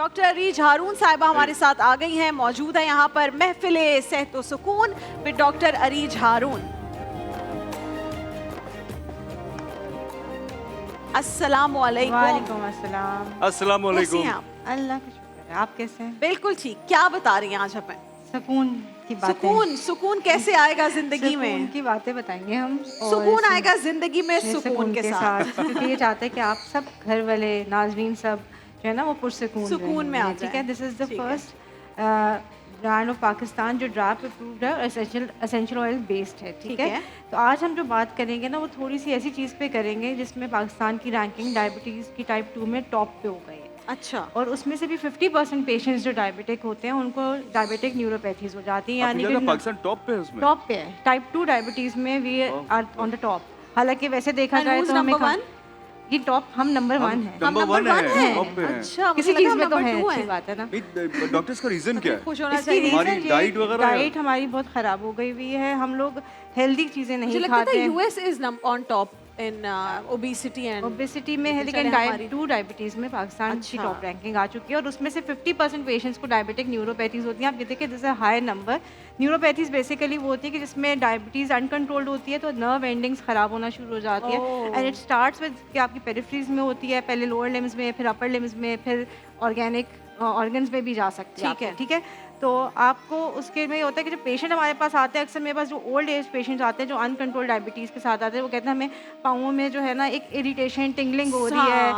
Doctor Areej हारून साहिबा हमारे साथ आ गई हैं, मौजूद है यहाँ पर महफिले सेहत व सुकून विद डॉक्टर अरीज हारून। अस्सलाम वालेकुम। वालेकुम अस्सलाम। अस्सलाम वालेकुम। कैसी हैं आप? अल्लाह का शुक्र है। आप कैसे हैं? बिल्कुल ठीक। क्या बता रही हैं आज हमें? सुकून की बातें। सुकून, सुकून कैसे आएगा जिंदगी में? सुकून की बातें बताएंगे हम। और सुकून आएगा जिंदगी में सुकून के साथ। क्योंकि ये चाहते हैं कि आप सब घर वाले नाज़रीन सब जो है ना वो पुरसुकून सुकून में आ जाएं। ठीक है। दिस इज द ठीक है। फर्स्ट ब्रांड ऑफ पाकिस्तान जो ड्राफ्ट अप्रूव्ड है और एसेंशियल ऑयल बेस्ड है। ठीक है। तो आज हम जो बात करेंगे ना वो थोड़ी सी ऐसी चीज़ पे करेंगे जिसमें पाकिस्तान की रैंकिंग डायबिटीज़ की टाइप 2 में टॉप पे हो गई है। अच्छा। और उसमें से भी 50% पेशेंट्स जो डायबिटिक होते हैं उनको डायबिटिक न्यूरोपैथीज हो जाती हैं, यानी कि पाकिस्तान टॉप पे है उसमें। टॉप पे है। टाइप 2 डायबिटीज में we are on the top. हालांकि वैसे देखा जाए तो हमें ये टॉप हम नंबर 1 है। नंबर 1 है, टॉप पे है। अच्छा, किसी चीज में तो है, अच्छी बात है ना। डॉक्टर्स का रीजन क्या है? खुश होना इसकी चाहिए। हमारी reason डाइट वगैरह है? डाइट हमारी बहुत खराब हो गई हुई है। हम लोग हेल्दी चीजें मुझे नहीं लगता खाते है हैं। US is on top in obesity and obesity में है, लेकिन टाइप 2 डायबिटीज में पाकिस्तान की टॉप रैंकिंग आ चुकी है। और उसमें से 50% पेशेंट्स को डायबिटिक न्यूरोपैथीज होती हैं। आप ये देखिए this a high number. Neuropathies basically वो होती है कि जिसमें डायबिटीज अनकंट्रोल्ड होती है तो नर्व एंडिंग्स खराब होना शुरू हो जाती है। एंड इट स्टार्ट्स विद कि आपकी पेरिफेरीज में होती है, पहले लोअर लिम्स में, फिर अपर लिम्स में, फिर ऑर्गेनिक ऑर्गन्स में भी जा सकती है। ठीक है। तो आपको उसके में ये होता है कि जब पेशेंट हमारे पास आते हैं, अक्सर मेरे पास जो ओल्ड एज पेशेंट्स आते हैं जो अनकंट्रोल डायबिटीज़ के साथ आते हैं, वो कहते हैं हमें पाँवों में जो है ना एक इरिटेशन टिंगलिंग हो रही है,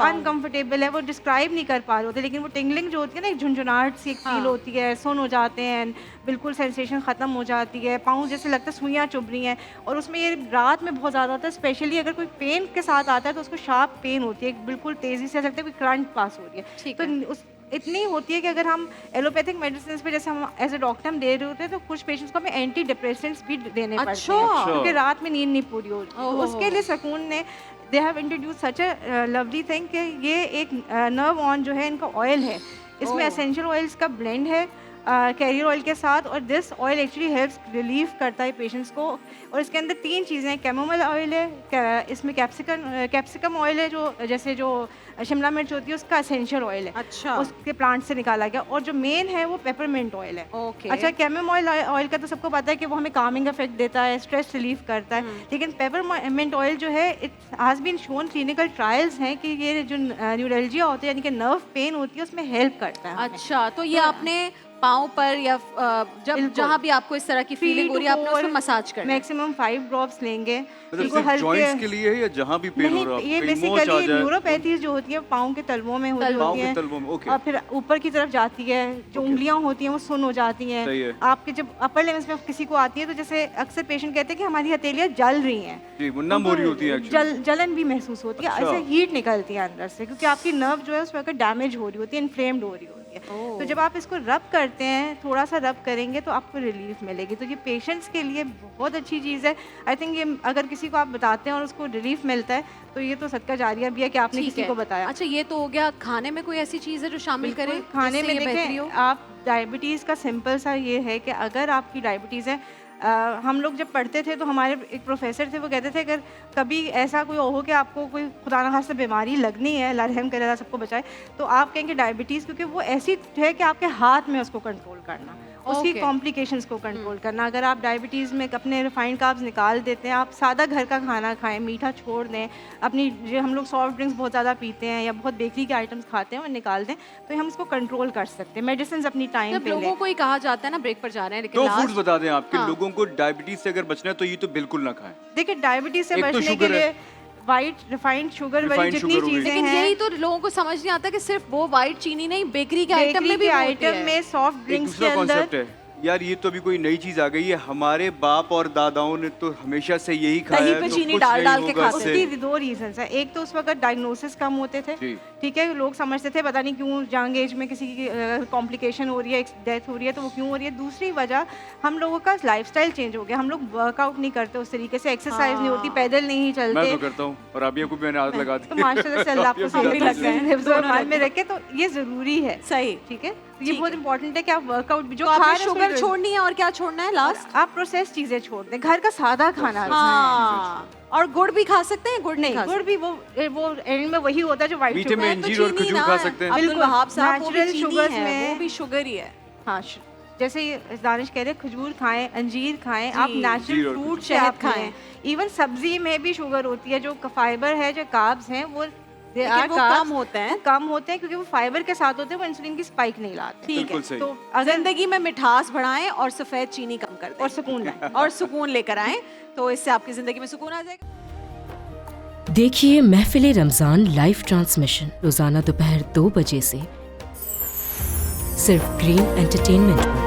अनकंफर्टेबल है, वो डिस्क्राइब नहीं कर पा रहे होते, लेकिन वो टिंगलिंग जो होती है ना एक झुंझुनाहट सी एक फील होती है, सुन हो जाते हैं, बिल्कुल सेंसेशन ख़त्म हो जाती है, पाँव जैसे लगता है सुइयाँ चुभ रही हैं। और उसमें ये रात में बहुत ज़्यादा होता है, स्पेशली अगर कोई पेन के साथ आता है तो उसको शार्प पेन होती है, बिल्कुल तेज़ी से लगता है कोई करंट पास हो रही है। तो उस इतनी होती है कि अगर हम एलोपैथिक मेडिसिन पे जैसे हम एज ए डॉक्टर हम दे रहे होते हैं तो कुछ पेशेंट्स को हमें एंटी डिप्रेसेंट्स भी देने पड़ते हैं क्योंकि रात में नींद नहीं पूरी होती। तो उसके लिए सुकून ने they have introduce such a lovely thing कि ये एक नर्व ऑन जो है इनका ऑयल है, इसमें एसेंशियल ऑयल्स का ब्लेंड है कैरियर ऑयल के साथ। और this oil actually helps relief करता है पेशेंट्स को। और इसके अंदर 3 चीज़ें हैं। कैमोमाइल ऑयल है, इसमें कैप्सिकम ऑयल है, जो जैसे जो शिमला मिर्च होती है उसका एसेंशियल ऑयल है। अच्छा। उसके प्लांट से निकाला गया। और जो मेन है वो पेपरमिंट ऑयल है। ओके। अच्छा, कैमोमाइल ऑयल का तो सबको पता है कि वो हमें कामिंग इफेक्ट देता है, स्ट्रेस रिलीफ करता है, लेकिन पेपरमिंट ऑयल जो है it has been shown, clinical trials हैं कि ये जो न्यूरल्जिया होती है यानी कि नर्व पेन होती है उसमें हेल्प करता है। अच्छा, तो ये आपने पाँव पर या जब जहाँ भी आपको इस तरह की फीलिंग हो रही है आपने उसको मसाज करना है। मैक्सिमम 5 ड्रॉप्स लेंगे। मतलब जॉइंट्स के लिए है या जहाँ भी पेन हो रहा है? ये बेसिकली न्यूरोपैथीज जो होती है पाँव के तलवों में होती है और फिर ऊपर की तरफ जाती है, जो उंगलियां होती हैं वो सुन हो जाती हैं। आपके जब अपर लिम्स में किसी को आती है तो जैसे अक्सर पेशेंट कहते हैं कि हमारी हथेलियां जल रही हैं, जलन भी महसूस होती है, ऐसे हीट निकलती है अंदर से क्योंकि आपकी नर्व जो है उसमें डैमेज हो रही होती है, इन्फ्लेम्ड हो रही होती है। तो जब आप इसको रब करते हैं, थोड़ा सा रब करेंगे तो आपको रिलीफ मिलेगी। तो ये पेशेंट्स के लिए बहुत अच्छी चीज़ है। आई थिंक ये अगर किसी को आप बताते हैं और उसको रिलीफ मिलता है तो ये तो सदका जारिया भी है कि आपने किसी को बताया। अच्छा, ये तो हो गया। खाने में कोई ऐसी चीज़ है जो शामिल करें? खाने में देखें आप, डायबिटीज़ का सिंपल सा ये है कि अगर आपकी डायबिटीज़ है, हम लोग जब पढ़ते थे तो हमारे एक प्रोफेसर थे, वो कहते थे अगर कभी ऐसा कोई हो कि आपको कोई खुदा न खास्ता बीमारी लगनी है, अल्लाह रहम करे, अल्लाह सबको बचाए, तो आप कहेंगे डायबिटीज़, क्योंकि वो ऐसी है कि आपके हाथ में उसको कंट्रोल करना, उसकी कॉम्प्लिकेशंस को कंट्रोल करना। अगर आप डायबिटीज़ में अपने रिफाइंड कार्ब्स निकाल देते हैं, आप सादा घर का खाना खाएं, मीठा छोड़ दें, अपनी जो हम लोग सॉफ्ट ड्रिंक्स बहुत ज़्यादा पीते हैं या बहुत बेकरी के आइटम्स खाते हैं वो निकाल दें, तो हम इसको कंट्रोल कर सकते हैं। मेडिसिन अपनी टाइम पे लोगों को ही कहा जाता है ना, ब्रेक पर जा रहे हैं लेकिन 2 फूड्स बता दें आपके लोगों को डायबिटीज से अगर बचना है तो ये तो बिल्कुल ना खाएं। देखिए डायबिटीज से बचने के लिए वाइट रिफाइंड शुगर वाली जितनी चीजें हैं, लेकिन यही तो लोगों को समझ नहीं आता कि सिर्फ वो वाइट चीनी नहीं, बेकरी के आइटम में भी आइटम में सॉफ्ट ड्रिंक्स के अंदर यार ये तो अभी कोई नई चीज आ गई है। हमारे बाप और दादाओं ने तो हमेशा से यही खाया है, तो चीनी डाल के खाते। उसकी 2 रीजंस है। एक तो उस वक्त डायग्नोसिस कम होते थे, ठीक है, लोग समझते थे पता नहीं क्यों यंग एज में किसी की कॉम्प्लिकेशन हो रही है, डेथ हो रही है, तो वो क्यों हो रही है। दूसरी वजह हम लोगों का लाइफस्टाइल चेंज हो गया, हम लोग वर्कआउट नहीं करते उस तरीके से, एक्सरसाइज नहीं होती, पैदल नहीं चलते। मैं तो करता हूँ और अबिया को भी मैंने आदत लगा दी तो माशाल्लाह से अल्लाह आपको सही लग रहा है, हिफ्ज़ और ईमान में रखे, तो ये जरूरी है। सही, ठीक है, ये बहुत इंपॉर्टेंट है कि आप वर्कआउट भी जो खा रहे हैं, शुगर छोड़नी है और क्या छोड़ना है लास्ट? आप प्रोसेस चीजें छोड़ दें, घर का सादा खाना। और गुड़ भी खा सकते हैं? गुड़ नहीं नहीं, खा गुड़ भी वो एंड में वही होता है जो व्हाइट मीठे में शुगर। सकते? अंजीर और चीनी खजूर ना खा है। सकते हैं। अब्दुल बिल्कुल, वहाब साहब, वो भी natural चीनी sugars है, में- वो भी शुगर ही है। हाँ, जैसे ये दानिश कह रहे हैं खजूर खाएं, अंजीर खाएं, आप जी, अंजीर नेचुरल और फ्रूट खजूर। शहद शहद खाएं। खाएं। इवन सब्जी में भी शुगर होती है, जो फाइबर है, जो कार्ब्स हैं, वो they लेकिन are वो carbs, कम होते हैं। वो कम होते हैं क्योंकि वो फाइबर के साथ होते हैं, वो इंसुलिन की स्पाइक नहीं लाते। ठीक बिल्कुल है, सही। तो अगर जिंदगी में मिठास बढ़ाएं और सफेद चीनी कम कर दें और सुकून लाएं। और सुकून लेकर आएं, तो इससे आपकी जिंदगी में सुकून आ जाएगा। देखिए महफिल रमजान लाइव ट्रांसमिशन रोजाना दोपहर 2 बजे से सिर्फ ग्रीन एंटरटेनमेंट पर।